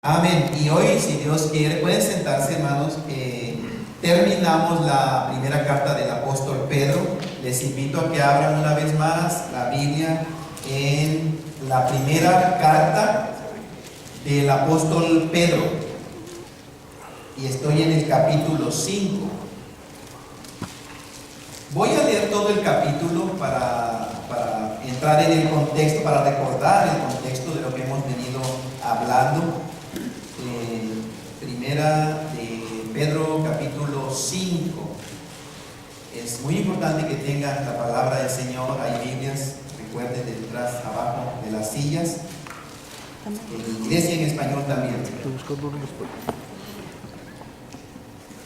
Amén. Y hoy, si Dios quiere, pueden sentarse, hermanos. Terminamos la primera carta del apóstol Pedro. Les invito a que abran una vez más la Biblia en la primera carta del apóstol Pedro. Y estoy en el capítulo 5. Voy a leer todo el capítulo para entrar en el contexto, para recordar el contexto de lo que hemos venido hablando. Primera de Pedro capítulo 5. Es muy importante que tengan la palabra del Señor. Hay Biblias, recuerden, detrás, abajo de las sillas. En inglés y en español también.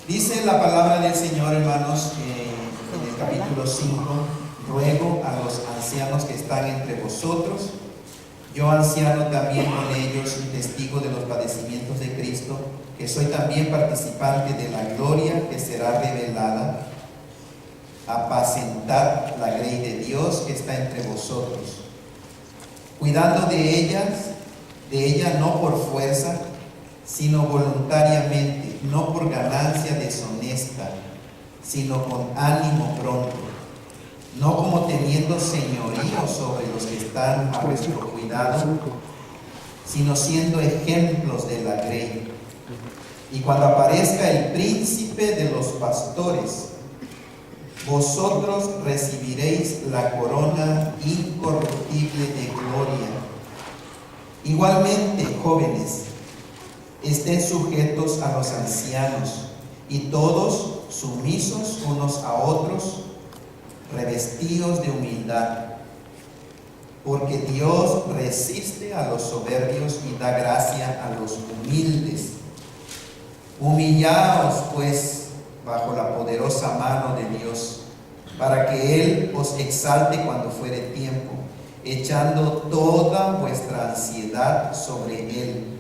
Dice la palabra del Señor, hermanos, en el capítulo 5: ruego a los ancianos que están entre vosotros, yo anciano también con ellos y testigo de los padecimientos de Cristo, que soy también participante de la gloria que será revelada, apacentad la grey de Dios que está entre vosotros, cuidando de ella no por fuerza, sino voluntariamente, no por ganancia deshonesta, sino con ánimo pronto, no como teniendo señorío sobre los que están a vuestro cuidado, sino siendo ejemplos de la grey. Y cuando aparezca el príncipe de los pastores, vosotros recibiréis la corona incorruptible de gloria. Igualmente, jóvenes, estén sujetos a los ancianos, y todos sumisos unos a otros, revestidos de humildad, porque Dios resiste a los soberbios y da gracia a los humildes. Humillaos pues bajo la poderosa mano de Dios, para que Él os exalte cuando fuere tiempo, echando toda vuestra ansiedad sobre Él,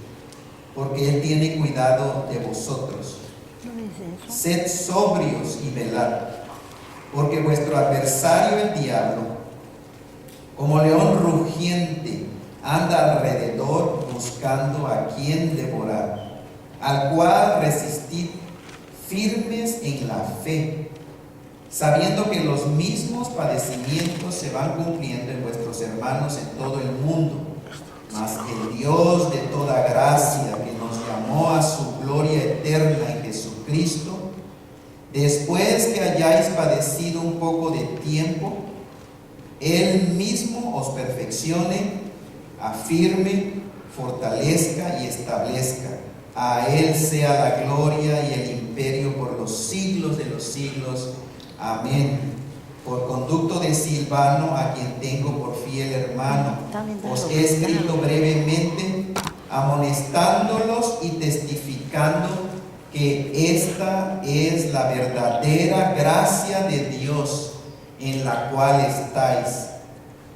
porque Él tiene cuidado de vosotros. Sed sobrios y velad, porque vuestro adversario el diablo, como león rugiente, anda alrededor buscando a quien devorar, al cual resistid firmes en la fe, sabiendo que los mismos padecimientos se van cumpliendo en vuestros hermanos en todo el mundo. Mas el Dios de toda gracia, que nos llamó a su gloria eterna en Jesucristo, después que hayáis padecido un poco de tiempo, Él mismo os perfeccione, afirme, fortalezca y establezca. A Él sea la gloria y el imperio por los siglos de los siglos. Amén. Por conducto de Silvano, a quien tengo por fiel hermano, os he escrito brevemente, amonestándolos y testificando que esta es la verdadera gracia de Dios en la cual estáis.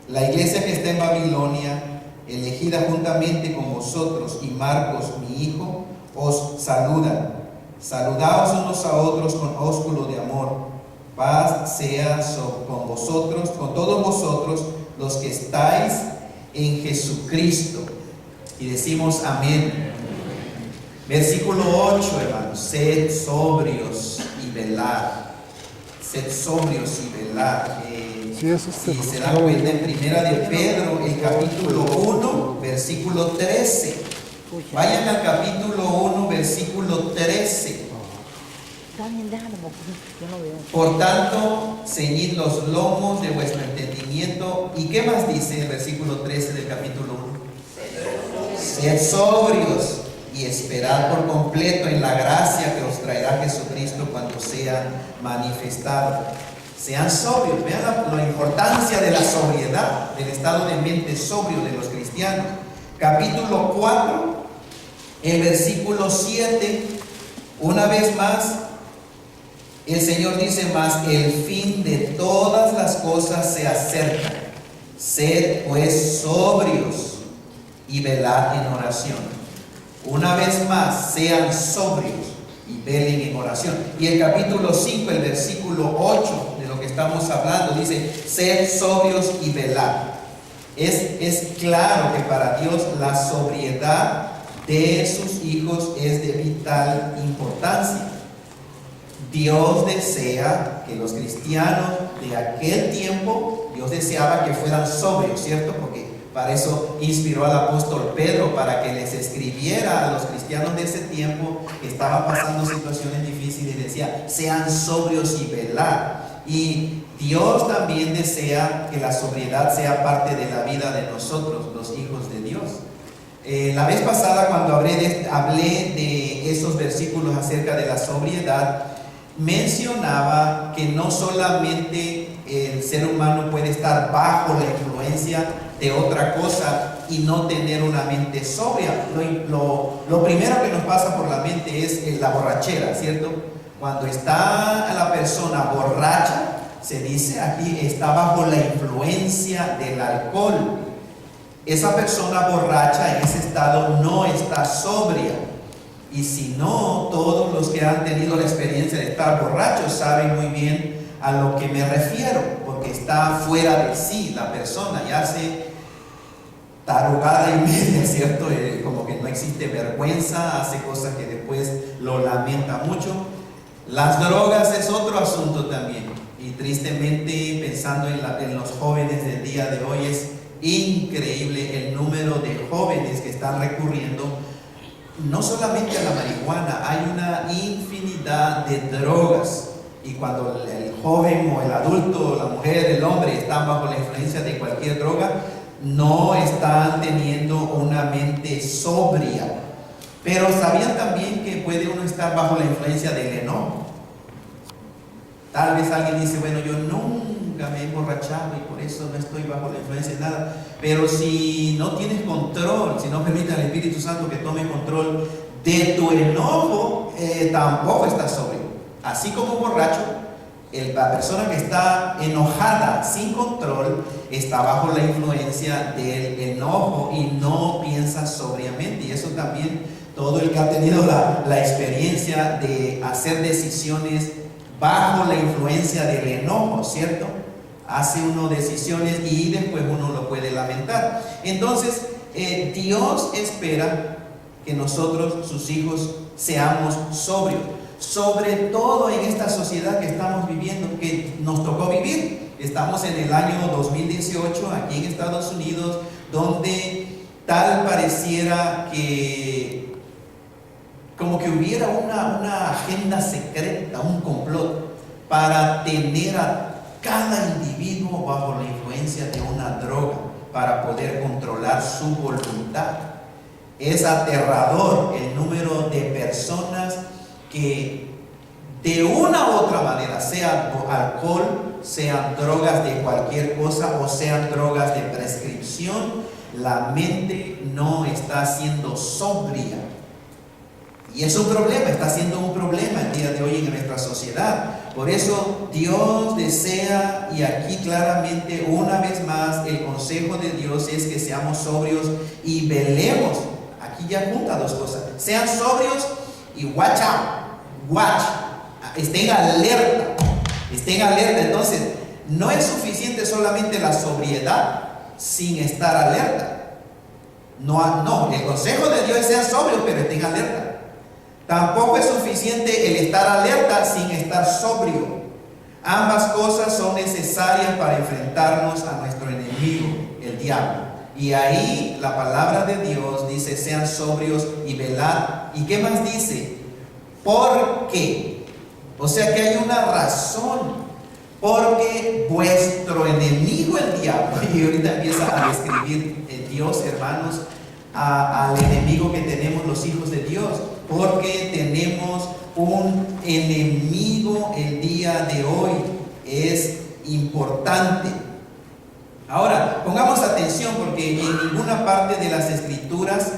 La iglesia que está en Babilonia, elegida juntamente con vosotros, y Marcos, mi hijo, os saludan. Saludaos unos a otros con ósculo de amor. Paz sea con vosotros, con todos vosotros, los que estáis en Jesucristo. Y decimos amén. Versículo 8, hermanos: sed sobrios y velad. Sed sobrios y velad. Si se dan cuenta, en primera de Pedro, el capítulo 1, versículo 13. Vayan al capítulo 1, versículo 13. Por tanto, ceñid los lomos de vuestro entendimiento. ¿Y qué más dice el versículo 13 del capítulo 1? Sed sobrios y esperad por completo en la gracia que os traerá Jesucristo cuando sea manifestado. Sean sobrios. Vean la importancia de la sobriedad, del estado de mente sobrio de los cristianos. Capítulo 4, el versículo 7, una vez más, el Señor dice: mas el fin de todas las cosas se acerca. Sed pues sobrios y velad en oración. Una vez más, sean sobrios y velen en oración. Y el capítulo 5, el versículo 8, de lo que estamos hablando, dice: sed sobrios y velad. Es claro que para Dios la sobriedad de sus hijos es de vital importancia. Dios desea que los cristianos de aquel tiempo, Dios deseaba que fueran sobrios, ¿cierto? Porque para eso inspiró al apóstol Pedro, para que les escribiera a los cristianos de ese tiempo que estaban pasando situaciones difíciles. Decía, sean sobrios y velad. Y Dios también desea que la sobriedad sea parte de la vida de nosotros, los hijos de Dios. La vez pasada, cuando hablé de esos versículos acerca de la sobriedad, mencionaba que no solamente el ser humano puede estar bajo la influencia de otra cosa y no tener una mente sobria. Lo primero que nos pasa por la mente es la borrachera, ¿cierto? Cuando está la persona borracha, se dice aquí, está bajo la influencia del alcohol. Esa persona borracha en ese estado no está sobria. Y si no, todos los que han tenido la experiencia de estar borrachos saben muy bien a lo que me refiero, porque está fuera de sí la persona y hace tarugada y media, ¿cierto? Como que no existe vergüenza, hace cosas que después lo lamenta mucho. Las drogas es otro asunto también, y tristemente, pensando en los jóvenes del día de hoy, es increíble el número de jóvenes que están recurriendo no solamente a la marihuana, hay una infinidad de drogas. Y cuando el joven o el adulto, la mujer, el hombre están bajo la influencia de cualquier droga, no están teniendo una mente sobria. Pero ¿sabían también que puede uno estar bajo la influencia del enojo? Tal vez alguien dice, bueno, yo nunca me he emborrachado y por eso no estoy bajo la influencia de nada. Pero si no tienes control, si no permites al Espíritu Santo que tome control de tu enojo, tampoco estás sobrio. Así como borracho, la persona que está enojada sin control está bajo la influencia del enojo y no piensa sobriamente. Y eso también, todo el que ha tenido la experiencia de hacer decisiones bajo la influencia del enojo, ¿cierto? Hace uno decisiones y después uno lo puede lamentar. Entonces, Dios espera que nosotros, sus hijos, seamos sobrios. Sobre todo en esta sociedad que estamos viviendo, que nos tocó vivir. Estamos en el año 2018 aquí en Estados Unidos, donde tal pareciera que como que hubiera una agenda secreta, un complot para tener a cada individuo bajo la influencia de una droga para poder controlar su voluntad. Es aterrador el número de personas que de una u otra manera, sea alcohol, sean drogas de cualquier cosa o sean drogas de prescripción, la mente no está siendo sobria. Y es un problema, está siendo un problema el día de hoy en nuestra sociedad. Por eso Dios desea, y aquí claramente una vez más el consejo de Dios es que seamos sobrios y velemos. Aquí ya junta dos cosas: sean sobrios y watch out, estén alerta, Entonces no es suficiente solamente la sobriedad sin estar alerta. No, el consejo de Dios es sean sobrios pero estén alerta. Tampoco es suficiente el estar alerta sin estar sobrio. Ambas cosas son necesarias para enfrentarnos a nuestro enemigo, el diablo. Y ahí la palabra de Dios dice: sean sobrios y velad. ¿Y qué más dice? ¿Por qué? O sea que hay una razón. Porque vuestro enemigo, el diablo, y ahorita empieza a describir Dios, hermanos, al enemigo que tenemos los hijos de Dios. Porque tenemos un enemigo el día de hoy. Es importante. Ahora, pongamos atención, porque en ninguna parte de las Escrituras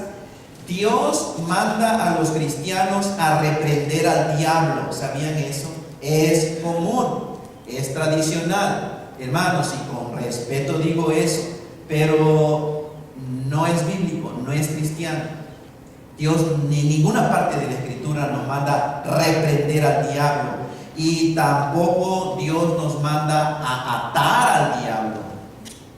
Dios manda a los cristianos a reprender al diablo. ¿Sabían eso? Es común, es tradicional. Hermanos, y con respeto digo eso, pero no es bíblico, no es cristiano. Dios, ni ninguna parte de la Escritura nos manda reprender al diablo, y tampoco Dios nos manda a atar al diablo.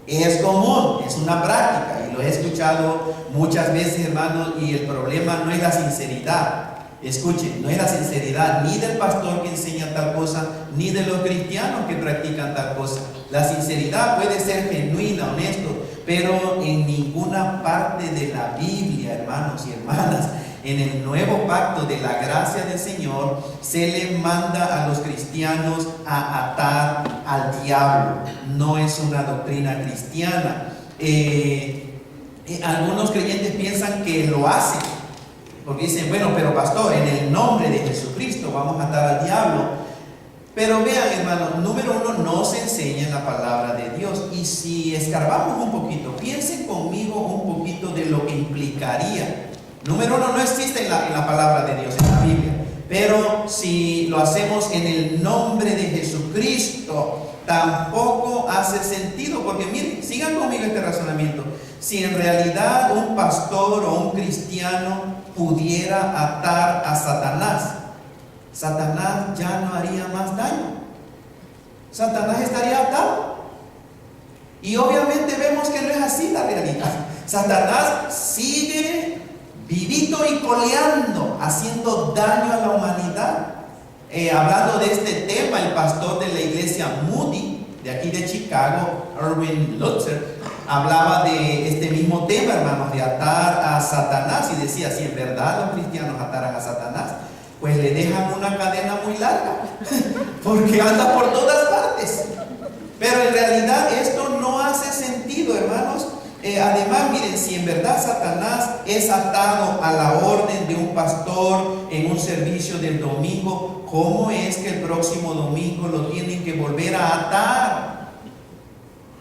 Es común, es una práctica, y lo he escuchado muchas veces, hermanos, y el problema no es la sinceridad. Escuchen, no es la sinceridad ni del pastor que enseña tal cosa, ni de los cristianos que practican tal cosa. La sinceridad puede ser genuina, honesto, pero en ninguna parte de la Biblia, hermanos y hermanas, en el nuevo pacto de la gracia del Señor, se le manda a los cristianos a atar al diablo. No es una doctrina cristiana. Algunos creyentes piensan que lo hacen, porque dicen, bueno, pero pastor, en el nombre de Jesucristo vamos a atar al diablo. Pero vean, hermanos, número uno, no se enseña en la palabra de Dios. Y si escarbamos un poquito, piensen conmigo un poquito de lo que implicaría. Número uno, no existe en la palabra de Dios, en la Biblia. Pero si lo hacemos en el nombre de Jesucristo, tampoco hace sentido. Porque miren, sigan conmigo este razonamiento. Si en realidad un pastor o un cristiano pudiera atar a Satanás, Satanás ya no haría más daño. Satanás estaría atado. Y obviamente vemos que no es así la realidad. Satanás sigue vivito y coleando, haciendo daño a la humanidad. Hablando de este tema, el pastor de la iglesia Moody, de aquí de Chicago, Erwin Lutzer, hablaba de este mismo tema, hermanos, de atar a Satanás, y decía, si en verdad los cristianos ataran a Satanás, pues le dejan una cadena muy larga, porque anda por todas partes. Pero en realidad esto no hace sentido, hermanos. Además, miren, si en verdad Satanás es atado a la orden de un pastor en un servicio del domingo, ¿cómo es que el próximo domingo lo tienen que volver a atar?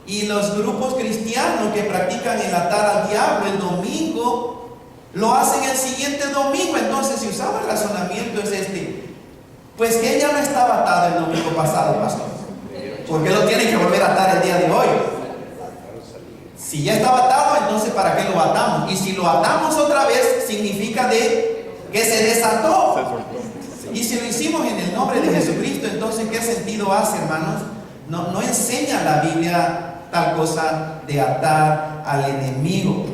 Y los grupos cristianos que practican el atar al diablo el domingo, lo hacen el siguiente domingo. Entonces, si usamos el razonamiento es este, pues que él ya no estaba atado el domingo pasado, pastor, ¿por qué lo tienen que volver a atar el día de hoy? Si ya estaba atado, entonces ¿para qué lo atamos? Y si lo atamos otra vez, significa de que se desató. Y si lo hicimos en el nombre de Jesucristo, entonces ¿qué sentido hace, hermanos? No enseña la Biblia tal cosa de atar al enemigo.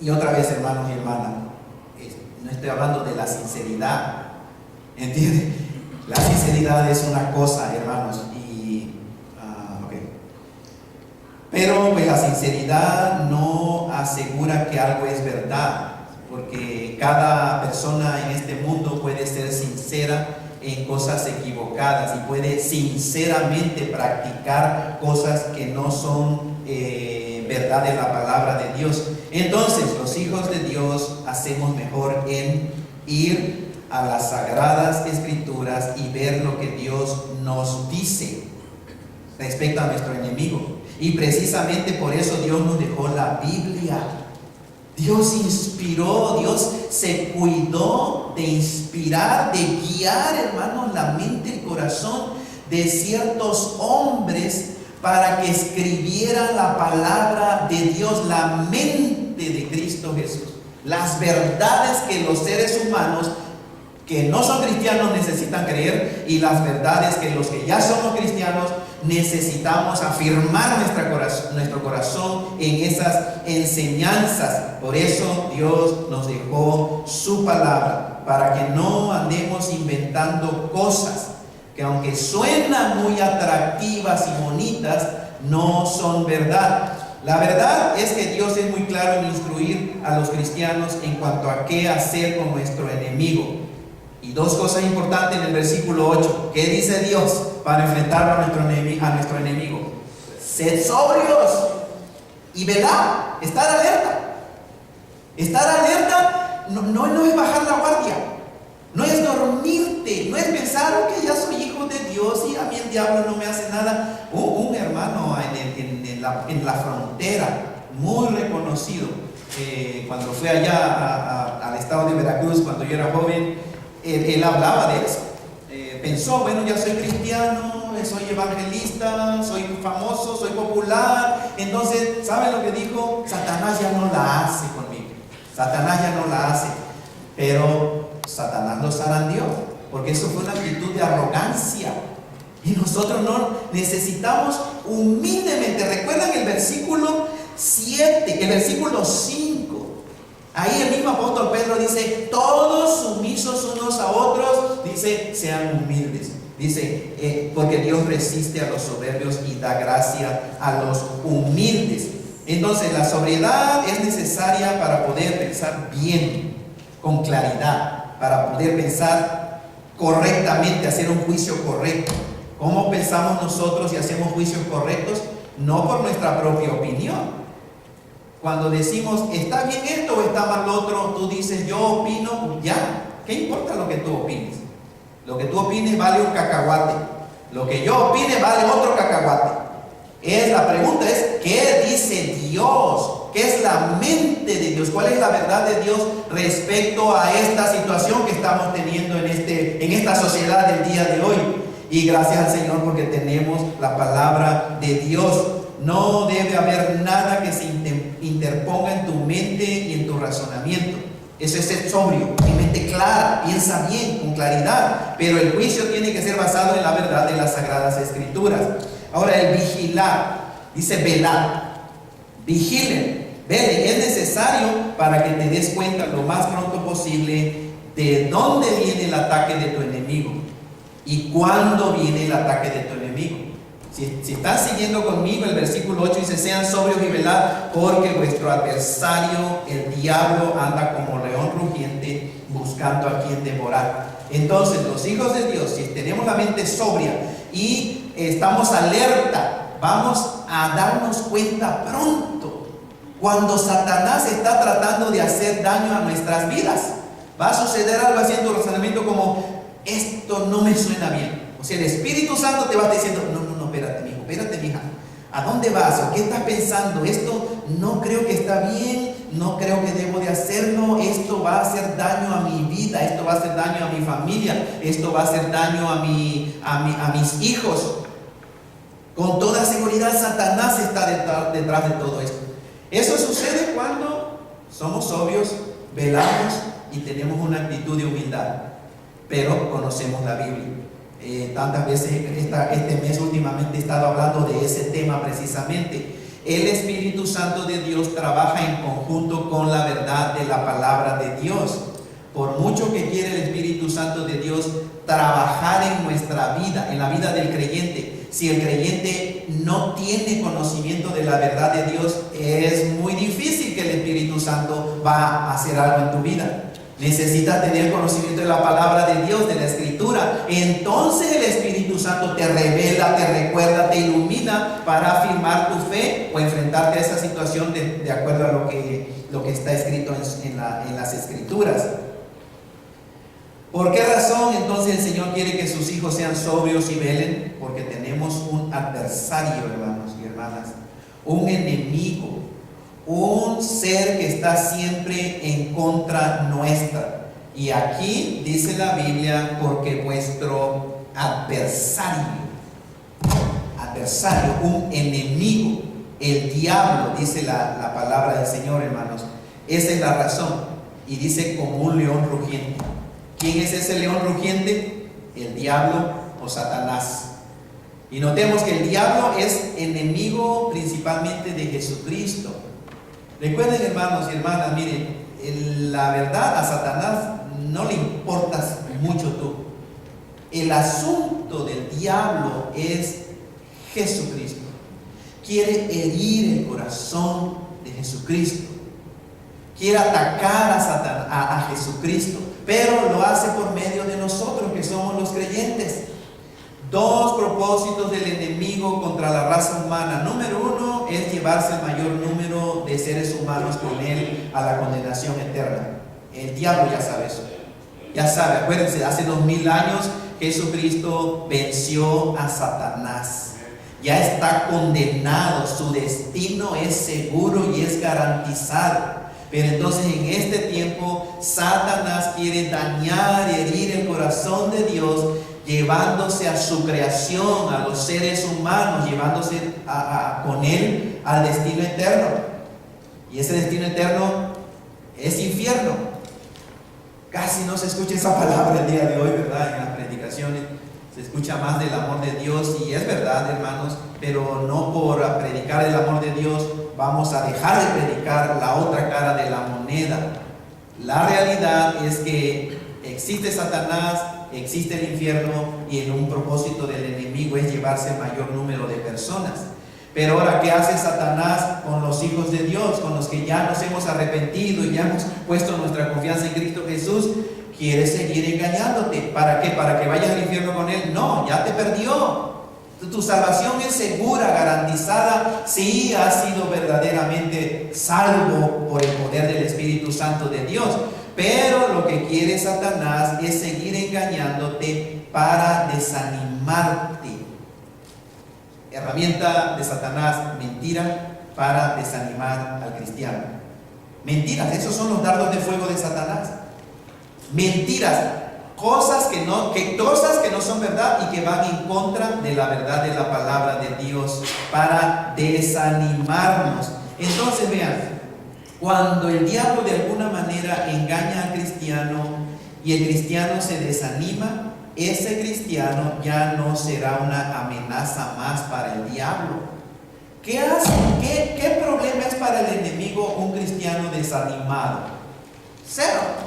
Y otra vez, hermanos y hermanas, no estoy hablando de la sinceridad, ¿entienden? La sinceridad es una cosa, hermanos, pero pues la sinceridad no asegura que algo es verdad, porque cada persona en este mundo puede ser sincera en cosas equivocadas y puede sinceramente practicar cosas que no son verdad de la palabra de Dios. Entonces, los hijos de Dios hacemos mejor en ir a las sagradas escrituras y ver lo que Dios nos dice respecto a nuestro enemigo. Y precisamente por eso Dios nos dejó la Biblia. Dios inspiró, Dios se cuidó de inspirar, de guiar, hermanos, la mente y el corazón de ciertos hombres para que escribieran la palabra de Dios, la mente de Cristo Jesús, las verdades que los seres humanos que no son cristianos necesitan creer, y las verdades que los que ya somos cristianos necesitamos afirmar nuestro corazón en esas enseñanzas. Por eso Dios nos dejó su palabra, para que no andemos inventando cosas que, aunque suenan muy atractivas y bonitas, no son verdad. La verdad es que Dios es muy claro en instruir a los cristianos en cuanto a qué hacer con nuestro enemigo. Y dos cosas importantes en el versículo 8. ¿Qué dice Dios para enfrentar a nuestro enemigo? Sed sobrios y velad, estar alerta. Estar alerta no es bajar la guardia, no es dormirte, no es pensar que ya soy hijo de Dios y a mí el diablo no me hace nada. Un hermano en la frontera, muy reconocido, cuando fue allá al estado de Veracruz, cuando yo era joven, él hablaba de eso. Pensó, bueno, ya soy cristiano, soy evangelista, soy famoso, soy popular. Entonces, ¿saben lo que dijo? Satanás ya no la hace conmigo. Satanás ya no la hace. Pero Satanás lo zarandeó, porque eso fue una actitud de arrogancia. Y nosotros no necesitamos humildemente. ¿Recuerdan el versículo 7, el versículo 5? Ahí el mismo apóstol Pedro dice, todos sumisos unos a otros, dice, sean humildes. Dice, porque Dios resiste a los soberbios y da gracia a los humildes. Entonces la sobriedad es necesaria para poder pensar bien, con claridad, para poder pensar correctamente, hacer un juicio correcto. ¿Cómo pensamos nosotros y hacemos juicios correctos? No por nuestra propia opinión. Cuando decimos, ¿está bien esto o está mal lo otro? Tú dices, yo opino, ya. ¿Qué importa lo que tú opines? Lo que tú opines vale un cacahuate. Lo que yo opine vale otro cacahuate. La pregunta es, ¿qué dice Dios? ¿Qué es la mente de Dios? ¿Cuál es la verdad de Dios respecto a esta situación que estamos teniendo en esta sociedad del día de hoy? Y gracias al Señor porque tenemos la palabra de Dios. No debe haber nada que se interponga en tu mente y en tu razonamiento. Eso es ser sobrio, mi mente clara, piensa bien, con claridad. Pero el juicio tiene que ser basado en la verdad de las Sagradas Escrituras. Ahora, el vigilar, dice velar. Vigilen, velen. Es necesario para que te des cuenta lo más pronto posible de dónde viene el ataque de tu enemigo y cuándo viene el ataque de tu enemigo. Si están siguiendo conmigo, el versículo 8 dice, sean sobrios y velad, porque vuestro adversario, el diablo, anda como león rugiente, buscando a quien devorar. Entonces, los hijos de Dios, si tenemos la mente sobria y estamos alerta, vamos a darnos cuenta pronto cuando Satanás está tratando de hacer daño a nuestras vidas. Va a suceder algo así en tu razonamiento como, esto no me suena bien. O sea, el Espíritu Santo te va a estar diciendo, no, espérate, mijo, espérate, mija. ¿A dónde vas? ¿O qué estás pensando? Esto no creo que está bien, no creo que debo de hacerlo. Esto va a hacer daño a mi vida, esto va a hacer daño a mi familia, esto va a hacer daño a mis hijos. Con toda seguridad, Satanás está detrás de todo esto. Eso sucede cuando somos sobrios, velamos y tenemos una actitud de humildad, pero conocemos la Biblia. Tantas veces este mes últimamente he estado hablando de ese tema precisamente. El Espíritu Santo de Dios trabaja en conjunto con la verdad de la palabra de Dios. Por mucho que quiere el Espíritu Santo de Dios trabajar en nuestra vida, en la vida del creyente, si el creyente no tiene conocimiento de la verdad de Dios, es muy difícil que el Espíritu Santo va a hacer algo en tu vida. Necesitas tener conocimiento de la palabra de Dios, de la Escritura. Entonces el Espíritu Santo te revela, te recuerda, te ilumina para afirmar tu fe o enfrentarte a esa situación de acuerdo a lo que está escrito en las Escrituras. ¿Por qué razón entonces el Señor quiere que sus hijos sean sobrios y velen? Porque tenemos un adversario, hermanos y hermanas, un enemigo, un ser que está siempre en contra nuestra. Y aquí dice la Biblia, porque vuestro adversario, un enemigo, el diablo, dice la palabra del Señor, hermanos. Esa es la razón. Y dice como un león rugiente. ¿Quién es ese león rugiente? El diablo o Satanás. Y notemos que el diablo es enemigo principalmente de Jesucristo. Recuerden, hermanos y hermanas, miren, la verdad a Satanás no le importas mucho tú. El asunto del diablo es Jesucristo. Quiere herir el corazón de Jesucristo. Quiere atacar a Jesucristo, pero lo hace por medio de nosotros que somos los creyentes. Dos propósitos del enemigo contra la raza humana. Número uno es llevarse el mayor número de seres humanos con él a la condenación eterna. El diablo ya sabe eso. Ya sabe, acuérdense, hace 2000 años Jesucristo venció a Satanás. Ya está condenado, su destino es seguro y es garantizado. Pero entonces en este tiempo Satanás quiere dañar y herir el corazón de Dios, llevándose a su creación, a los seres humanos, llevándose con él al destino eterno. Y ese destino eterno es infierno. Casi no se escucha esa palabra el día de hoy, ¿verdad? En las predicaciones. Se escucha más del amor de Dios, y es verdad, hermanos, pero no por predicar el amor de Dios vamos a dejar de predicar la otra cara de la moneda. La realidad es que existe Satanás, existe el infierno, y en un propósito del enemigo es llevarse el mayor número de personas. Pero ahora, ¿qué hace Satanás con los hijos de Dios, con los que ya nos hemos arrepentido y ya hemos puesto nuestra confianza en Cristo Jesús? Quiere seguir engañándote. ¿Para qué? ¿Para que vayas al infierno con él? No, ya te perdió. Tu salvación es segura, garantizada, si has sido verdaderamente salvo por el poder del Espíritu Santo de Dios. Pero lo que quiere Satanás es seguir engañándote para desanimarte. Herramienta de Satanás: mentira para desanimar al cristiano. Mentiras, esos son los dardos de fuego de Satanás. Mentiras, cosas que no son verdad y que van en contra de la verdad de la palabra de Dios, para desanimarnos. Entonces vean, cuando el diablo de alguna manera engaña al cristiano y el cristiano se desanima, ese cristiano ya no será una amenaza más para el diablo. ¿Qué hace? ¿Qué problema es para el enemigo un cristiano desanimado? Cero.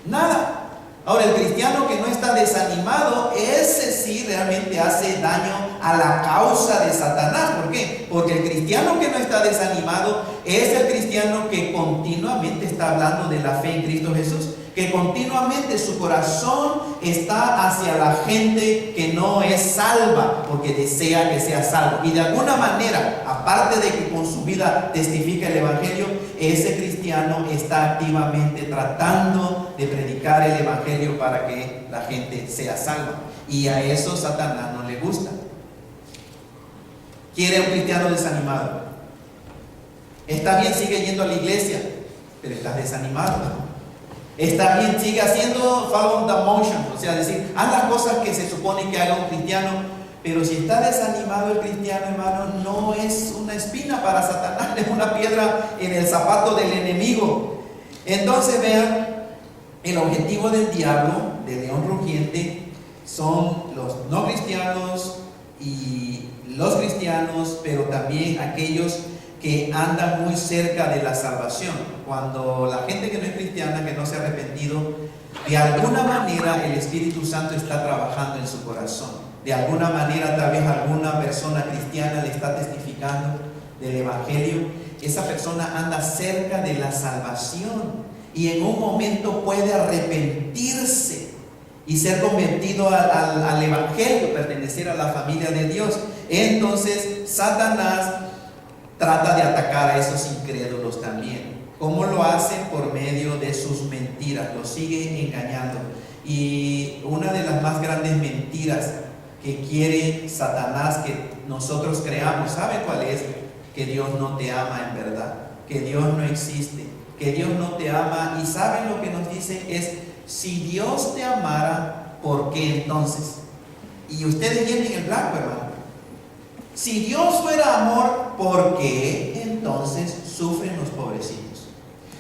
Nada. Ahora, el cristiano que no está desanimado, ese sí realmente hace daño a la causa de Satanás. ¿Por qué? Porque el cristiano que no está desanimado es el cristiano que continuamente está hablando de la fe en Cristo Jesús, que continuamente su corazón está hacia la gente que no es salva, porque desea que sea salvo. Y de alguna manera, aparte de que con su vida testifica el evangelio, ese cristiano está activamente tratando de predicar el evangelio para que la gente sea salva. Y a eso Satanás no le gusta. Quiere un cristiano desanimado. Está bien, sigue yendo a la iglesia, pero estás desanimado, ¿no? Está bien, sigue haciendo follow the motion, o sea, decir, haz las cosas que se supone que haga un cristiano, pero si está desanimado el cristiano, hermano, no es una espina para Satanás, es una piedra en el zapato del enemigo. Entonces vean, el objetivo del diablo, del león rugiente, son los no cristianos y los cristianos, pero también aquellos que andan muy cerca de la salvación. Cuando la gente que no es cristiana, que no se ha arrepentido, de alguna manera el Espíritu Santo está trabajando en su corazón. De alguna manera, tal vez alguna persona cristiana le está testificando del evangelio. Esa persona anda cerca de la salvación y en un momento puede arrepentirse y ser convertido al evangelio, pertenecer a la familia de Dios. Entonces Satanás trata de atacar a esos incrédulos también. ¿Cómo lo hace? Por medio de sus mentiras. Los sigue engañando. Y una de las más grandes mentiras que quiere Satanás que nosotros creamos, ¿sabe cuál es? Que Dios no te ama en verdad, que Dios no existe, que Dios no te ama. Y ¿saben lo que nos dice? Es, si Dios te amara, ¿por qué entonces? Y ustedes tienen el blanco, hermano. Si Dios fuera amor, ¿por qué entonces sufren los pobrecitos?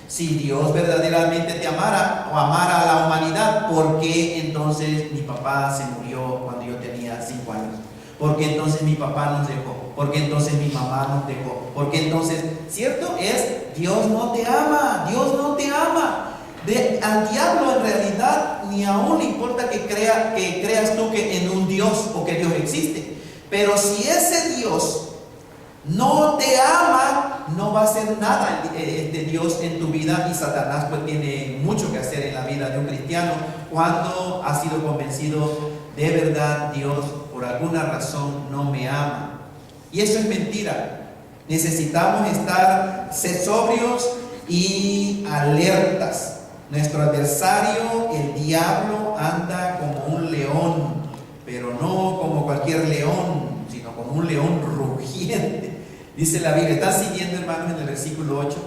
Si Dios verdaderamente te amara o amara a la humanidad, ¿por qué entonces mi papá se murió cuando yo tenía 5 años? ¿Por qué entonces mi papá nos dejó? ¿Por qué entonces mi mamá nos dejó? ¿Por qué entonces? ¿Cierto? Es, Dios no te ama, Dios no te ama. Al diablo en realidad ni aún le importa que creas tú que en un Dios o que Dios existe. Pero si ese Dios no te ama, no va a hacer nada de Dios en tu vida. Y Satanás pues tiene mucho que hacer en la vida de un cristiano cuando ha sido convencido de verdad, Dios por alguna razón no me ama. Y eso es mentira. Necesitamos ser sobrios y alertas. Nuestro adversario, el diablo, anda como un león, pero no como cualquier león, sino como un león rugiente. Dice la Biblia, ¿están siguiendo, hermanos, en el versículo 8?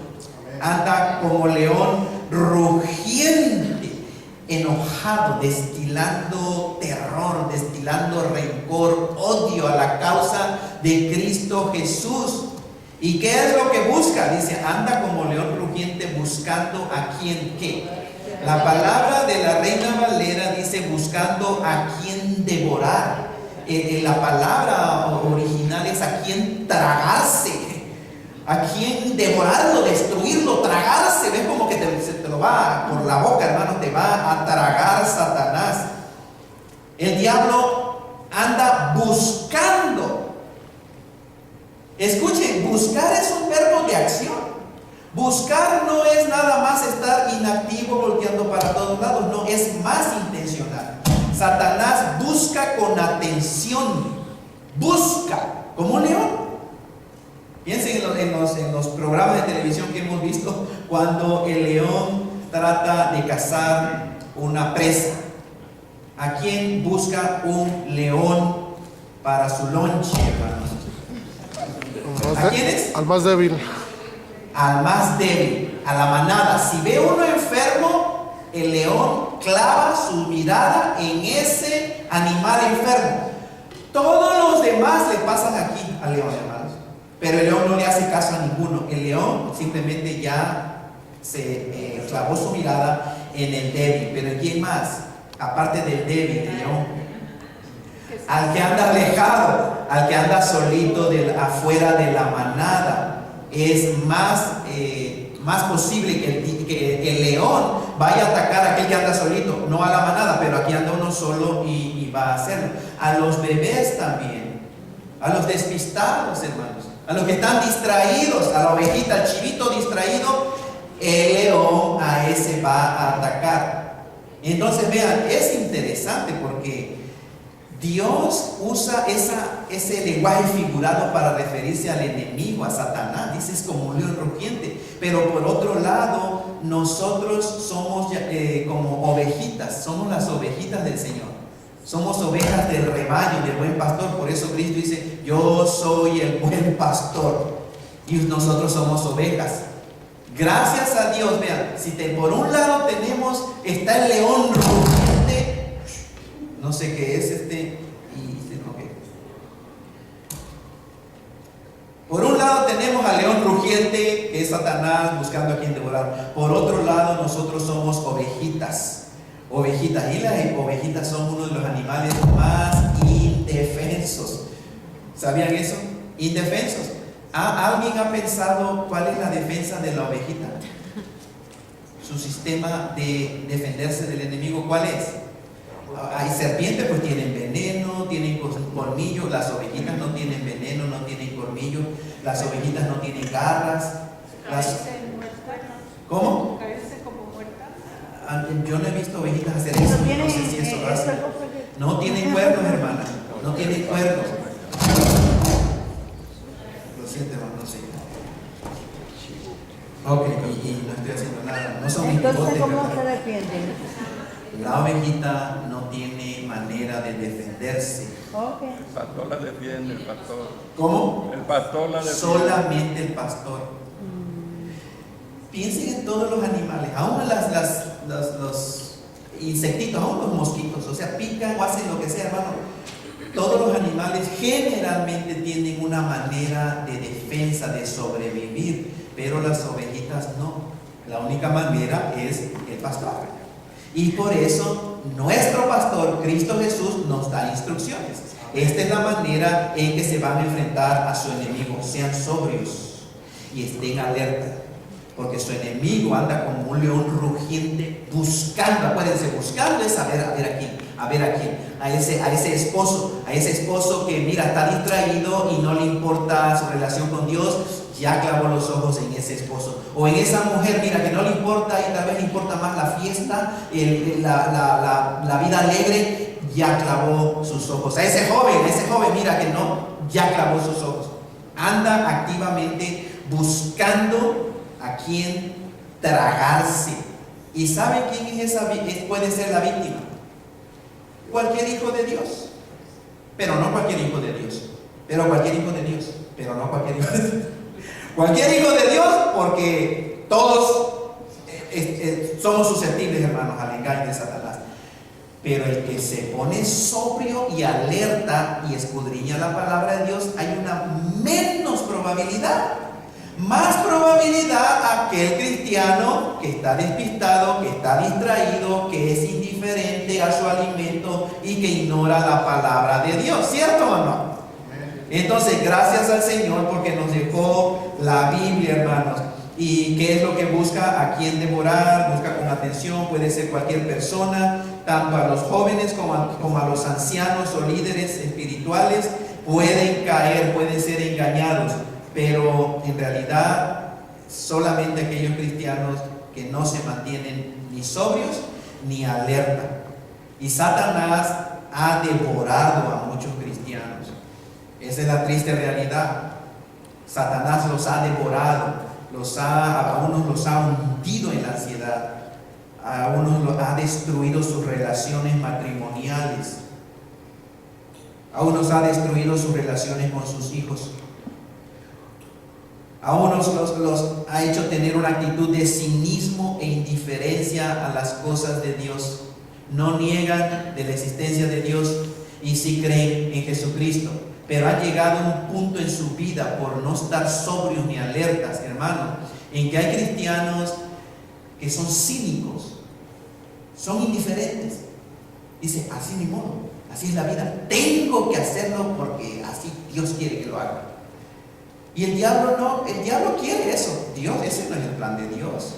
Anda como león rugiente, enojado, destilando terror, destilando rencor, odio a la causa de Cristo Jesús. ¿Y qué es lo que busca? Dice, anda como león rugiente buscando a quien qué. La palabra de la Reina Valera dice buscando a quien quien devorar. La palabra original es a quien tragarse, a quien devorarlo, destruirlo, tragarse. ¿Ves como que se te lo va por la boca, hermano? Te va a tragar Satanás. El diablo anda buscando. Escuchen, buscar es un verbo de acción. Buscar no es nada más estar inactivo volteando para todos lados, no, es más intencional. Satanás busca con atención, busca como un león. Piensen en los programas de televisión que hemos visto, cuando el león trata de cazar una presa. ¿A quién busca un león para su lonche, hermanos? ¿A quién es? Al más débil. Al más débil, a la manada. Si ve uno enfermo, el león clava su mirada en ese animal enfermo. Todos los demás le pasan aquí al león, hermanos, pero el león no le hace caso a ninguno. El león simplemente ya se clavó su mirada en el débil. Pero ¿quién más? Aparte del débil, el león, al que anda alejado, al que anda solito afuera de la manada. Es más posible que el león vaya a atacar a aquel que anda solito, no a la manada, pero aquí anda uno solo y va a hacerlo. A los bebés también, a los despistados, hermanos, a los que están distraídos, a la ovejita, al chivito distraído, el león a ese va a atacar. Entonces vean, es interesante porque Dios usa ese lenguaje figurado para referirse al enemigo, a Satanás. Dice, es como un león rugiente. Pero por otro lado, nosotros somos como ovejitas, somos las ovejitas del Señor. Somos ovejas del rebaño, del buen pastor. Por eso Cristo dice, yo soy el buen pastor. Y nosotros somos ovejas. Gracias a Dios, vean, si por un lado está el león rugiente, no sé qué es okay. Por un lado tenemos al león rugiente, que es Satanás buscando a quien devorar. Por otro lado, nosotros somos ovejitas. Ovejitas, y las ovejitas son uno de los animales más indefensos. ¿Sabían eso? Indefensos. ¿Alguien ha pensado cuál es la defensa de la ovejita? Su sistema de defenderse del enemigo, ¿cuál es? Hay serpientes, pues tienen veneno, tienen colmillos. Las ovejitas no tienen veneno, no tienen colmillos. Las ovejitas no tienen garras. ¿Cómo? Caerse como muertas. Yo no he visto ovejitas hacer eso. No sé si eso hace. No tienen cuernos, hermana. No tienen cuernos. Lo siento, hermano, no sé. Ok, y no estoy haciendo nada. No son mis Entonces, bigotes, ¿cómo ¿verdad? se defienden? La ovejita no tiene manera de defenderse. Okay. El pastor la defiende, el pastor. ¿Cómo? El pastor la defiende. Solamente el pastor. Piensen en todos los animales, aún los insectitos, aún los mosquitos, o sea, pican o hacen lo que sea, hermano. Todos los animales generalmente tienen una manera de defensa, de sobrevivir, pero las ovejitas no. La única manera es el pastor. Y por eso nuestro pastor, Cristo Jesús, nos da instrucciones. Esta es la manera en que se van a enfrentar a su enemigo. Sean sobrios y estén alerta, porque su enemigo anda como un león rugiente buscando. Acuérdense, buscando es a ver a quién, a ese esposo que mira, está distraído y no le importa su relación con Dios. Ya clavó los ojos en ese esposo. O en esa mujer, mira, que no le importa y tal vez le importa más la fiesta, la vida alegre, ya clavó sus ojos. A ese joven, mira, que no, ya clavó sus ojos. Anda activamente buscando a quien tragarse. ¿Y sabe quién es puede ser la víctima? Cualquier hijo de Dios. Pero no cualquier hijo de Dios. Pero cualquier hijo de Dios. Pero no cualquier hijo de Dios. Cualquier hijo de Dios, porque todos somos susceptibles, hermanos, al engaño de Satanás. Pero el que se pone sobrio y alerta y escudriña la palabra de Dios, hay una menos probabilidad. más probabilidad aquel cristiano que está despistado, que está distraído, que es indiferente a su alimento y que ignora la palabra de Dios, ¿cierto o no? Entonces, gracias al Señor porque nos dejó la Biblia, hermanos. ¿Y qué es lo que busca? ¿A quién devorar? Busca con atención, puede ser cualquier persona, tanto a los jóvenes como a los ancianos o líderes espirituales. Pueden caer, pueden ser engañados, pero en realidad solamente aquellos cristianos que no se mantienen ni sobrios ni alerta. Y Satanás ha devorado a muchos cristianos. Esa es la triste realidad. Satanás los ha devorado, a unos los ha hundido en la ansiedad, a unos los ha destruido sus relaciones matrimoniales, a unos ha destruido sus relaciones con sus hijos, a unos los ha hecho tener una actitud de cinismo e indiferencia a las cosas de Dios. No niegan de la existencia de Dios y sí creen en Jesucristo, pero ha llegado un punto en su vida por no estar sobrios ni alertas, hermanos, en que hay cristianos que son cínicos, son indiferentes. Dice, así ni modo, así es la vida, tengo que hacerlo porque así Dios quiere que lo haga. Y el diablo no, el diablo quiere eso. Dios, ese no es el plan de Dios,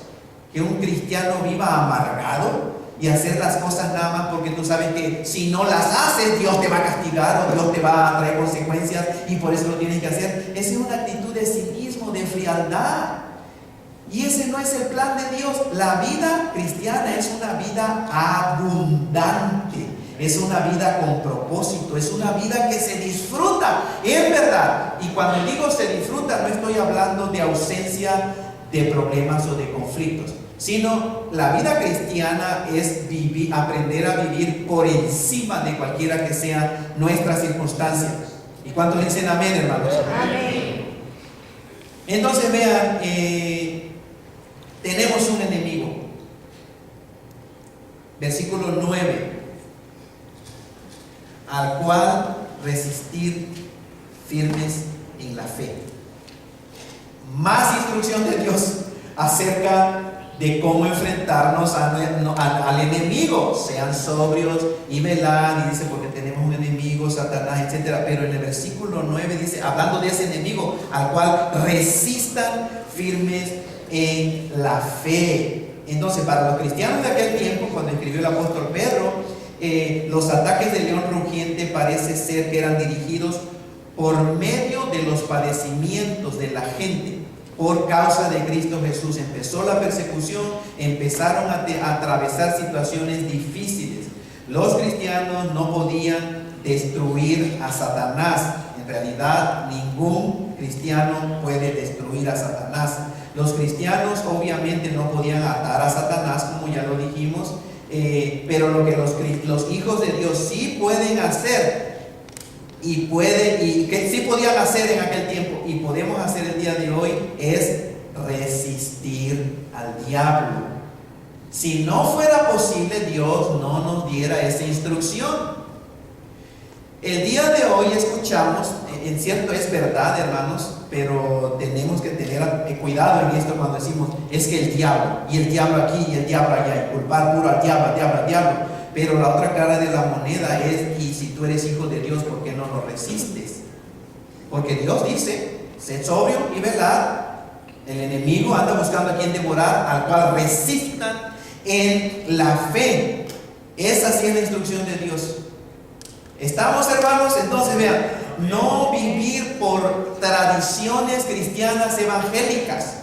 que un cristiano viva amargado y hacer las cosas nada más porque tú sabes que si no las haces Dios te va a castigar o Dios te va a traer consecuencias y por eso lo tienes que hacer. Esa es una actitud de cinismo, de frialdad, y ese no es el plan de Dios. La vida cristiana es una vida abundante, es una vida con propósito, es una vida que se disfruta, es verdad. Y cuando digo se disfruta, no estoy hablando de ausencia de problemas o de conflictos, sino la vida cristiana es aprender a vivir por encima de cualquiera que sea nuestra circunstancia. ¿Y cuántos dicen amén, hermanos? Amén. Entonces vean, tenemos un enemigo. Versículo 9, al cual resistir firmes en la fe. Más instrucción de Dios acerca de cómo enfrentarnos al enemigo. Sean sobrios y velad, y dice porque tenemos un enemigo, Satanás, etc. Pero en el versículo 9 dice, hablando de ese enemigo, al cual resistan firmes en la fe. Entonces, para los cristianos de aquel tiempo, cuando escribió el apóstol Pedro, los ataques del león rugiente parece ser que eran dirigidos por medio de los padecimientos de la gente por causa de Cristo Jesús. Empezó la persecución, empezaron a atravesar situaciones difíciles. Los cristianos no podían destruir a Satanás. En realidad, ningún cristiano puede destruir a Satanás. Los cristianos obviamente no podían atar a Satanás, como ya lo dijimos, pero lo que los hijos de Dios sí pueden hacer, y que sí podían hacer en aquel tiempo y podemos hacer el día de hoy, es resistir al diablo. Si no fuera posible, Dios no nos diera esa instrucción. El día de hoy escuchamos, en cierto es verdad, hermanos, pero tenemos que tener cuidado en esto cuando decimos, es que el diablo, y el diablo aquí, y el diablo allá, y culpar puro al diablo, al diablo, al diablo. Pero la otra cara de la moneda es, y si tú eres hijo de Dios, ¿por qué no lo resistes? Porque Dios dice, sed sobrio y velad. El enemigo anda buscando a quien devorar, al cual resistan en la fe. Esa sí es la instrucción de Dios. ¿Estamos, hermanos? Entonces vean, no vivir por tradiciones cristianas evangélicas,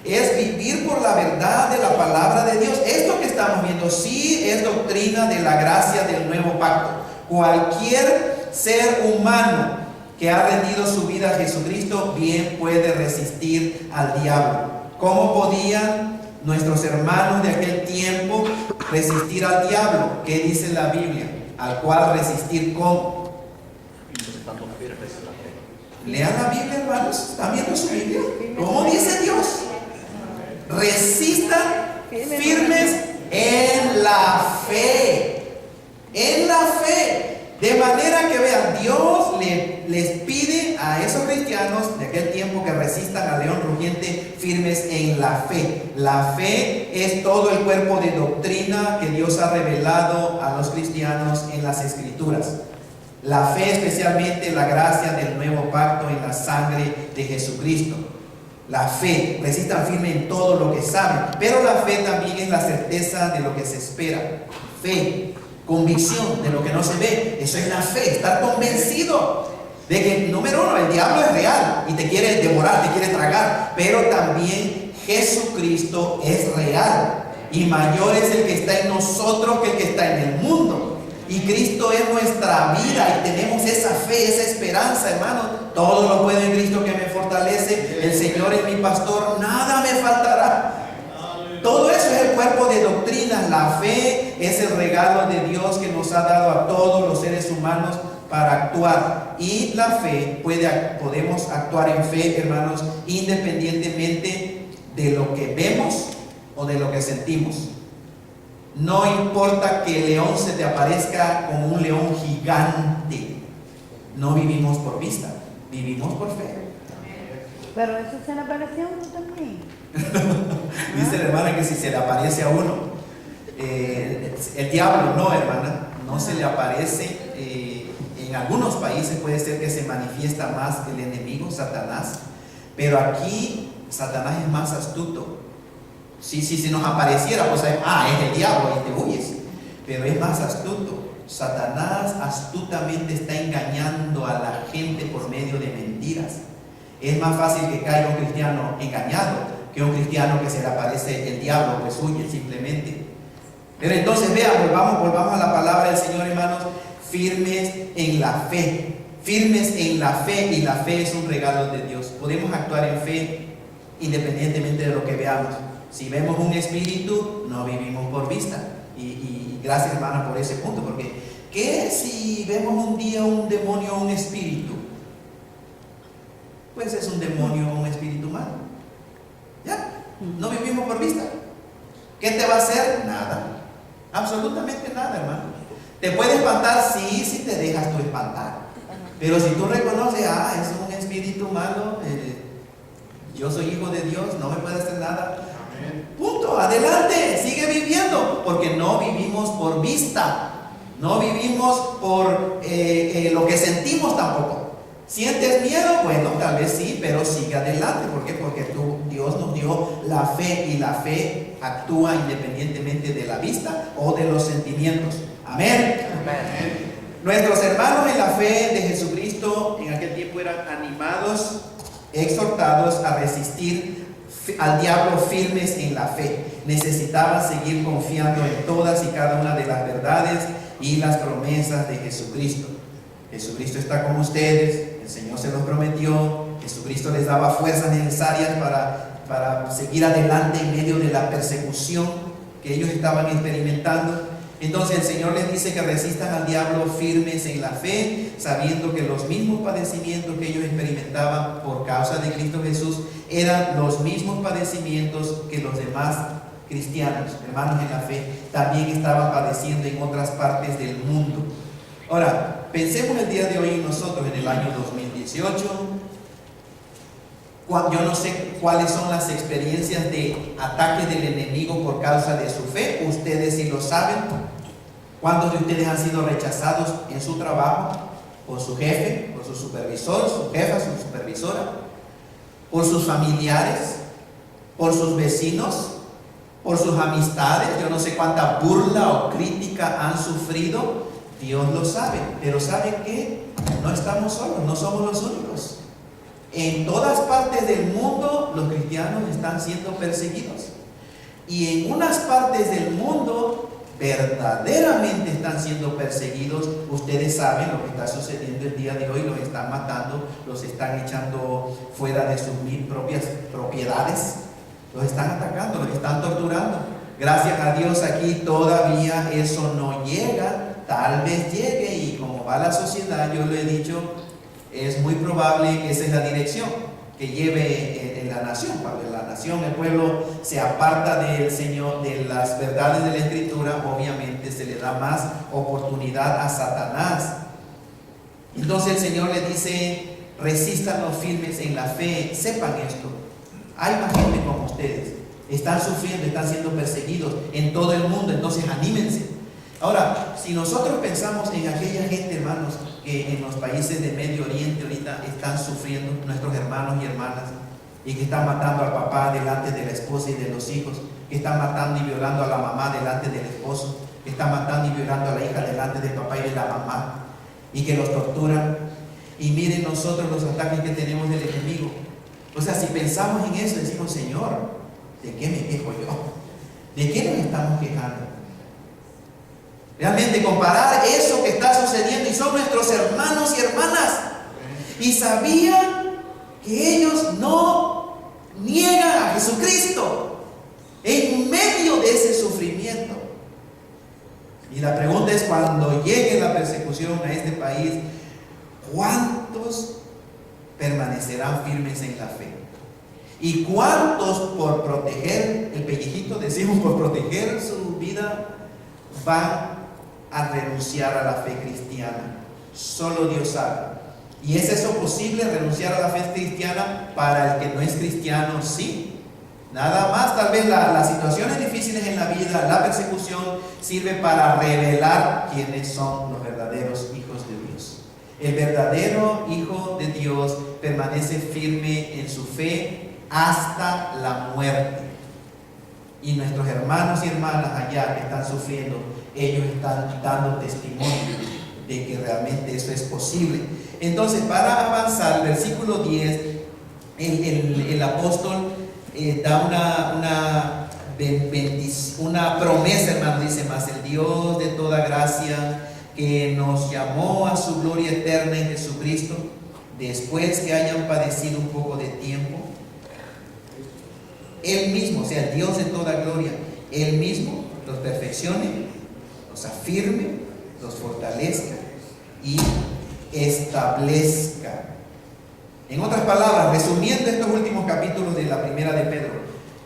es vivir por la verdad de la palabra de Dios. Esto que estamos viendo sí es doctrina de la gracia del nuevo pacto. Cualquier ser humano que ha rendido su vida a Jesucristo bien puede resistir al diablo. ¿Cómo podían nuestros hermanos de aquel tiempo resistir al diablo? ¿Qué dice la Biblia? Al cual resistir ¿cómo? Lean la Biblia, hermanos. ¿Están viendo su Biblia? ¿Cómo dice Dios? Resistan firmes en la fe. En la fe. De manera que vean, Dios les pide a a esos cristianos de aquel tiempo que resistan al león rugiente firmes en la fe. La fe es todo el cuerpo de doctrina que Dios ha revelado a los cristianos en las Escrituras. La fe, especialmente la gracia del nuevo pacto en la sangre de Jesucristo. La fe, resistan firme en todo lo que saben, pero la fe también es la certeza de lo que se espera. Fe, convicción de lo que no se ve, eso es la fe, estar convencido de que, número uno, el diablo es real y te quiere devorar, te quiere tragar, pero también Jesucristo es real y mayor es el que está en nosotros que el que está en el mundo. Y Cristo es nuestra vida y tenemos esa fe, esa esperanza, hermano. Todo lo puedo en Cristo que me fortalece. El Señor es mi pastor, nada me faltará. Todo eso es el cuerpo de doctrinas. La fe es el regalo de Dios que nos ha dado a todos los seres humanos para actuar. Y la fe, podemos actuar en fe, hermanos, independientemente de lo que vemos o de lo que sentimos. No importa que el león se te aparezca como un león gigante. No vivimos por vista, vivimos por fe. Pero eso se le apareció a uno también. Dice la hermana que si se le aparece a uno, el diablo no, hermana, no se le aparece. En algunos países puede ser que se manifiesta más el enemigo, Satanás, pero aquí Satanás es más astuto. Si nos apareciera, pues es el diablo y te huyes, pero es más astuto. Satanás astutamente está engañando a la gente por medio de mentiras. Es más fácil que caiga un cristiano engañado que un cristiano que se le aparece el diablo, pues huye simplemente. Pero entonces vean, volvamos a la palabra del Señor, hermanos. Firmes en la fe, firmes en la fe, y la fe es un regalo de Dios. Podemos actuar en fe independientemente de lo que veamos. Si vemos un espíritu, no vivimos por vista. Y gracias, hermana, por ese punto, porque ¿qué si vemos un día un demonio o un espíritu? Pues es un demonio o un espíritu malo. ¿Ya? No vivimos por vista. ¿Qué te va a hacer? Nada. Absolutamente nada, hermano. ¿Te puede espantar? Sí, si te dejas tú espantar. Pero si tú reconoces, es un espíritu malo, yo soy hijo de Dios, no me puede hacer nada. Punto, adelante, sigue viviendo, porque no vivimos por vista, no vivimos por lo que sentimos tampoco. ¿Sientes miedo? Bueno, tal vez sí, pero sigue adelante. ¿Por qué? Porque Dios nos dio la fe, y la fe actúa independientemente de la vista o de los sentimientos. Amén. Amén. Nuestros hermanos en la fe de Jesucristo en aquel tiempo eran animados, exhortados a resistir al diablo firmes en la fe. Necesitaban seguir confiando en todas y cada una de las verdades y las promesas de Jesucristo. Jesucristo está con ustedes, el Señor se los prometió, Jesucristo les daba fuerzas necesarias para seguir adelante en medio de la persecución que ellos estaban experimentando. Entonces el Señor les dice que resistan al diablo firmes en la fe, sabiendo que los mismos padecimientos que ellos experimentaban por causa de Cristo Jesús eran los mismos padecimientos que los demás cristianos, hermanos en la fe, también estaban padeciendo en otras partes del mundo. Ahora, pensemos el día de hoy en nosotros, en el año 2018. Yo no sé cuáles son las experiencias de ataque del enemigo por causa de su fe. Ustedes sí lo saben. ¿Cuántos de ustedes han sido rechazados en su trabajo? Por su jefe, por su supervisor, su jefa, su supervisora, por sus familiares, por sus vecinos, por sus amistades. Yo no sé cuánta burla o crítica han sufrido. Dios lo sabe. Pero ¿saben qué? No estamos solos, no somos los únicos. En todas partes del mundo los cristianos están siendo perseguidos, y en unas partes del mundo verdaderamente están siendo perseguidos. Ustedes saben lo que está sucediendo el día de hoy. Los están matando, los están echando fuera de sus propias propiedades, los están atacando, los están torturando. Gracias a Dios aquí todavía eso no llega. Tal vez llegue, y como va la sociedad, yo lo he dicho, es muy probable que esa es la dirección que lleve en la nación. Cuando la nación, el pueblo, se aparta del Señor, de las verdades de la Escritura, obviamente se le da más oportunidad a Satanás. Entonces el Señor le dice: resistan los firmes en la fe. Sepan esto, hay más gente como ustedes, están sufriendo, están siendo perseguidos en todo el mundo, entonces anímense. Ahora, si nosotros pensamos en aquella gente, hermanos, que en los países de Medio Oriente ahorita están sufriendo, nuestros hermanos y hermanas, y que están matando al papá delante de la esposa y de los hijos, que están matando y violando a la mamá delante del esposo, que están matando y violando a la hija delante del papá y de la mamá, y que los torturan. Y miren nosotros los ataques que tenemos del enemigo. O sea, si pensamos en eso, decimos: Señor, ¿de qué me quejo yo? ¿De qué nos estamos quejando? Realmente comparar eso que está sucediendo, y son nuestros hermanos y hermanas, y sabían que ellos no niegan a Jesucristo en medio de ese sufrimiento. Y la pregunta es: cuando llegue la persecución a este país, ¿cuántos permanecerán firmes en la fe? ¿Y cuántos, por proteger el pellejito, decimos, por proteger su vida, van a renunciar a la fe cristiana? Solo Dios sabe. ¿Y es eso posible, renunciar a la fe cristiana? Para el que no es cristiano, sí. Nada más, tal vez las situaciones difíciles en la vida, la persecución, sirve para revelar quiénes son los verdaderos hijos de Dios. El verdadero hijo de Dios permanece firme en su fe hasta la muerte. Y nuestros hermanos y hermanas allá que están sufriendo, ellos están dando testimonio de que realmente eso es posible. Entonces, para avanzar, versículo 10, el apóstol da una promesa, hermano. Dice: mas el Dios de toda gracia, que nos llamó a su gloria eterna en Jesucristo, después que hayan padecido un poco de tiempo, Él mismo, o sea, el Dios de toda gloria, Él mismo los perfeccione, los afirme, los fortalezca y establezca. En otras palabras, resumiendo estos últimos capítulos de la primera de Pedro,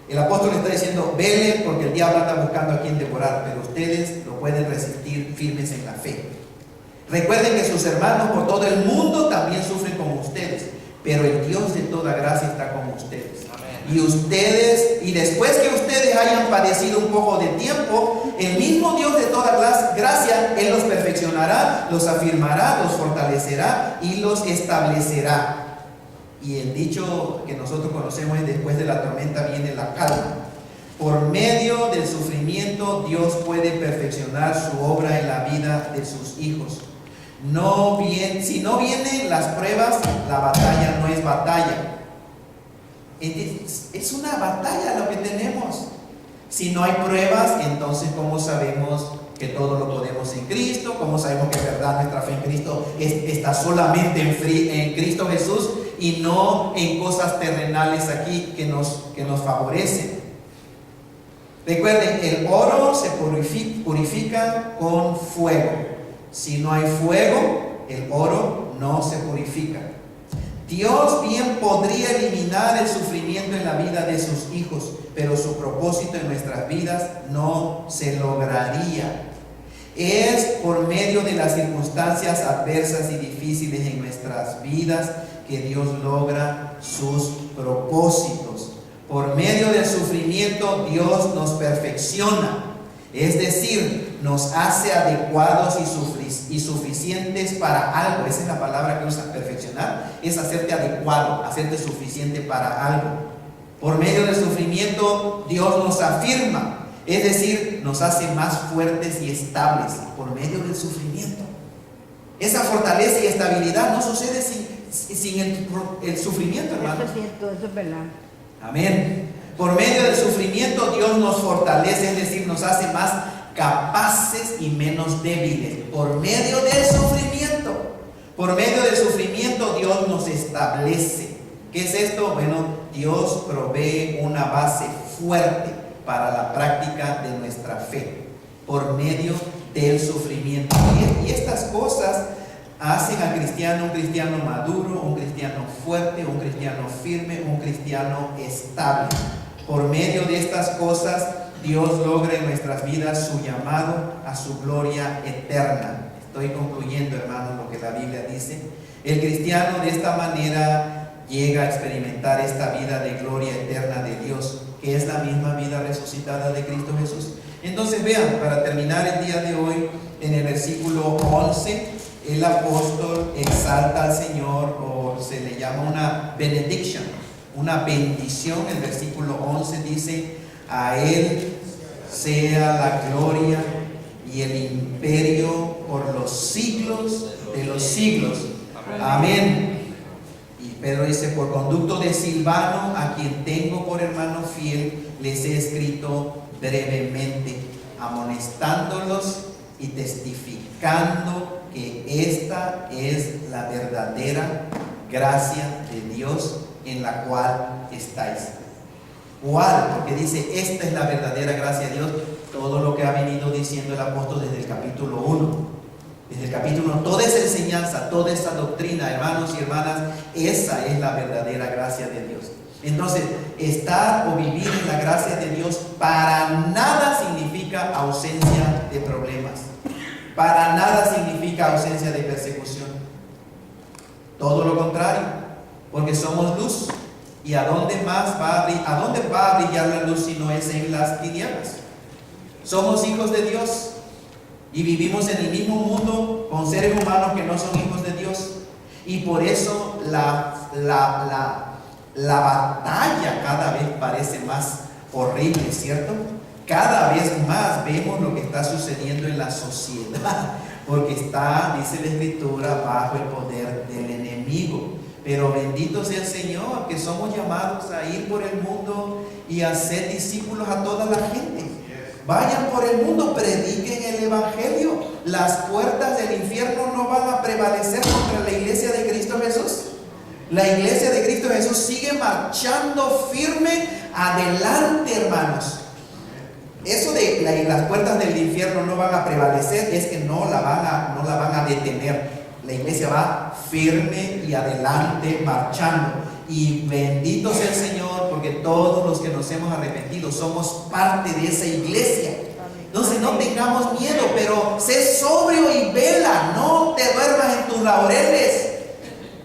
el apóstol está diciendo: velen, porque el diablo anda buscando a quien devorar, pero ustedes lo pueden resistir firmes en la fe. Recuerden que sus hermanos por todo el mundo también sufren como ustedes, pero el Dios de toda gracia está con ustedes. Y ustedes, y después que ustedes hayan padecido un poco de tiempo, el mismo Dios de toda gracia, Él los perfeccionará, los afirmará, los fortalecerá y los establecerá. Y el dicho que nosotros conocemos es: después de la tormenta viene la calma. Por medio del sufrimiento, Dios puede perfeccionar su obra en la vida de sus hijos. Si no vienen las pruebas, la batalla no es batalla. Es una batalla lo que tenemos. Si no hay pruebas, entonces ¿cómo sabemos que todo lo podemos en Cristo? ¿Cómo sabemos que en verdad nuestra fe en Cristo está solamente en Cristo Jesús y no en cosas terrenales aquí que nos favorecen? Recuerden, el oro se purifica con fuego. Si no hay fuego, el oro no se purifica. Dios bien podría eliminar el sufrimiento en la vida de sus hijos, pero su propósito en nuestras vidas no se lograría. Es por medio de las circunstancias adversas y difíciles en nuestras vidas que Dios logra sus propósitos. Por medio del sufrimiento, Dios nos perfecciona, es decir, nos hace adecuados y suficientes para algo. Esa es la palabra que usa: perfeccionar, es hacerte adecuado, hacerte suficiente para algo. Por medio del sufrimiento, Dios nos afirma, es decir, nos hace más fuertes y estables por medio del sufrimiento. Esa fortaleza y estabilidad no sucede sin el sufrimiento, hermano. Eso es cierto, eso es verdad. Amén. Por medio del sufrimiento, Dios nos fortalece, es decir, nos hace más capaces y menos débiles. Por medio del sufrimiento, Dios nos establece. ¿Qué es esto? Bueno, Dios provee una base fuerte para la práctica de nuestra fe por medio del sufrimiento. Y estas cosas hacen al cristiano un cristiano maduro, un cristiano fuerte, un cristiano firme, un cristiano estable. Por medio de estas cosas, Dios logra en nuestras vidas su llamado a su gloria eterna. Estoy concluyendo, hermanos, lo que la Biblia dice. El cristiano de esta manera llega a experimentar esta vida de gloria eterna de Dios, que es la misma vida resucitada de Cristo Jesús. Entonces vean, para terminar el día de hoy, en el versículo 11, el apóstol exalta al Señor, o se le llama una benediction, una bendición. El versículo 11 dice: a Él sea la gloria y el imperio por los siglos de los siglos. Amén. Y Pedro dice: por conducto de Silvano, a quien tengo por hermano fiel, les he escrito brevemente, amonestándolos y testificando que esta es la verdadera gracia de Dios en la cual estáis. ¿Cuál? Porque dice: esta es la verdadera gracia de Dios. Todo lo que ha venido diciendo el apóstol desde el capítulo 1. Desde el capítulo 1, toda esa enseñanza, toda esa doctrina, hermanos y hermanas, esa es la verdadera gracia de Dios. Entonces, estar o vivir en la gracia de Dios para nada significa ausencia de problemas. Para nada significa ausencia de persecución. Todo lo contrario, porque somos luz. ¿Y a dónde va a brillar la luz si no es en las tinieblas? Somos hijos de Dios y vivimos en el mismo mundo con seres humanos que no son hijos de Dios. Y por eso la batalla cada vez parece más horrible, ¿cierto? Cada vez más vemos lo que está sucediendo en la sociedad, porque está, dice la Escritura, bajo el poder del enemigo. Pero bendito sea el Señor, que somos llamados a ir por el mundo y a ser discípulos a toda la gente. Vayan por el mundo, prediquen el Evangelio. Las puertas del infierno no van a prevalecer contra la iglesia de Cristo Jesús. La iglesia de Cristo Jesús sigue marchando firme adelante, hermanos. Eso de las puertas del infierno no van a prevalecer es que no la van a detener. La iglesia va firme y adelante marchando. Y bendito sea el Señor, porque todos los que nos hemos arrepentido somos parte de esa iglesia. Entonces no tengamos miedo, pero sé sobrio y vela. No te duermas en tus laureles.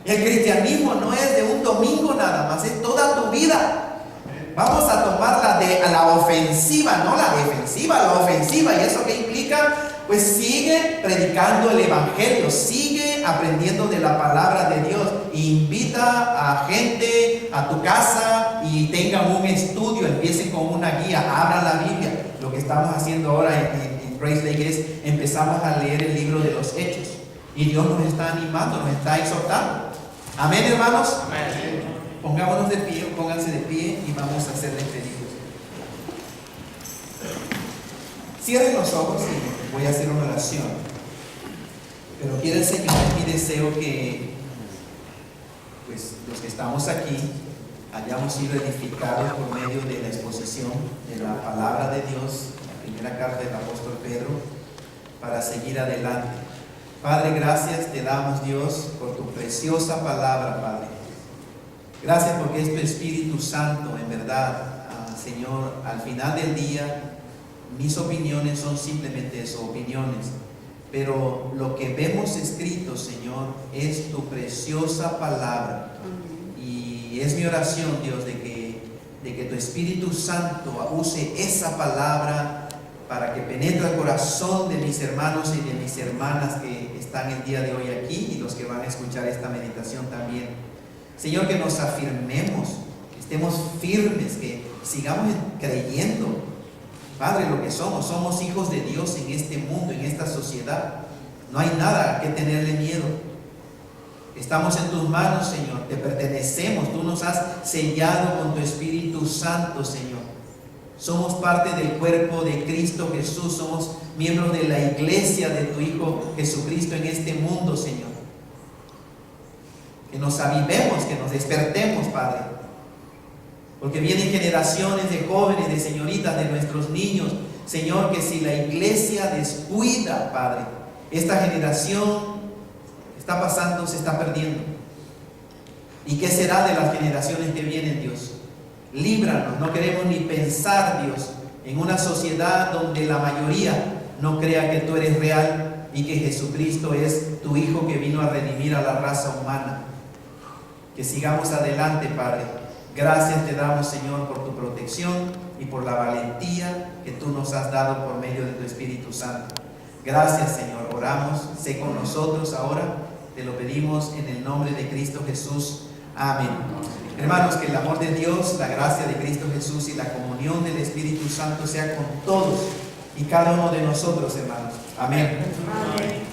El cristianismo no es de un domingo nada más, es toda tu vida. Vamos a tomarla a la ofensiva, no la defensiva, la ofensiva. ¿Y eso qué implica? Pues sigue predicando el Evangelio, sigue aprendiendo de la palabra de Dios. Invita a gente a tu casa y tengan un estudio, empiecen con una guía, abran la Biblia. Lo que estamos haciendo ahora en Grace Lake es empezamos a leer el libro de los Hechos. Y Dios nos está animando, nos está exhortando. Amén, hermanos. Amén. Pongámonos de pie, pónganse de pie y vamos a hacer despedidos. Cierren los ojos y voy a hacer una oración. Pero quiere el Señor, es mi deseo que pues, los que estamos aquí hayamos sido edificados por medio de la exposición de la palabra de Dios, la primera carta del apóstol Pedro, para seguir adelante. Padre, gracias te damos, Dios, por tu preciosa palabra, Padre. Gracias porque es tu Espíritu Santo, en verdad, Señor. Al final del día, mis opiniones son simplemente eso, opiniones. Pero lo que vemos escrito, Señor, es tu preciosa palabra. Y es mi oración, Dios, de que tu Espíritu Santo use esa palabra para que penetre el corazón de mis hermanos y de mis hermanas que están el día de hoy aquí y los que van a escuchar esta meditación también. Señor, que nos afirmemos, que estemos firmes, que sigamos creyendo, Padre, lo que somos hijos de Dios en este mundo, en esta sociedad. No hay nada a que tenerle miedo. Estamos en tus manos, Señor, te pertenecemos, tú nos has sellado con tu Espíritu Santo, Señor. Somos parte del cuerpo de Cristo Jesús, somos miembros de la iglesia de tu Hijo Jesucristo en este mundo, Señor. Que nos avivemos, que nos despertemos, Padre. Porque vienen generaciones de jóvenes, de señoritas, de nuestros niños, Señor, que si la iglesia descuida, Padre, esta generación está pasando, se está perdiendo. ¿Y qué será de las generaciones que vienen, Dios? Líbranos, no queremos ni pensar, Dios, en una sociedad donde la mayoría no crea que tú eres real y que Jesucristo es tu Hijo que vino a redimir a la raza humana. Que sigamos adelante, Padre. Gracias te damos, Señor, por tu protección y por la valentía que tú nos has dado por medio de tu Espíritu Santo. Gracias, Señor. Oramos, sé con nosotros ahora. Te lo pedimos en el nombre de Cristo Jesús. Amén. Hermanos, que el amor de Dios, la gracia de Cristo Jesús y la comunión del Espíritu Santo sea con todos y cada uno de nosotros, hermanos. Amén. Amén.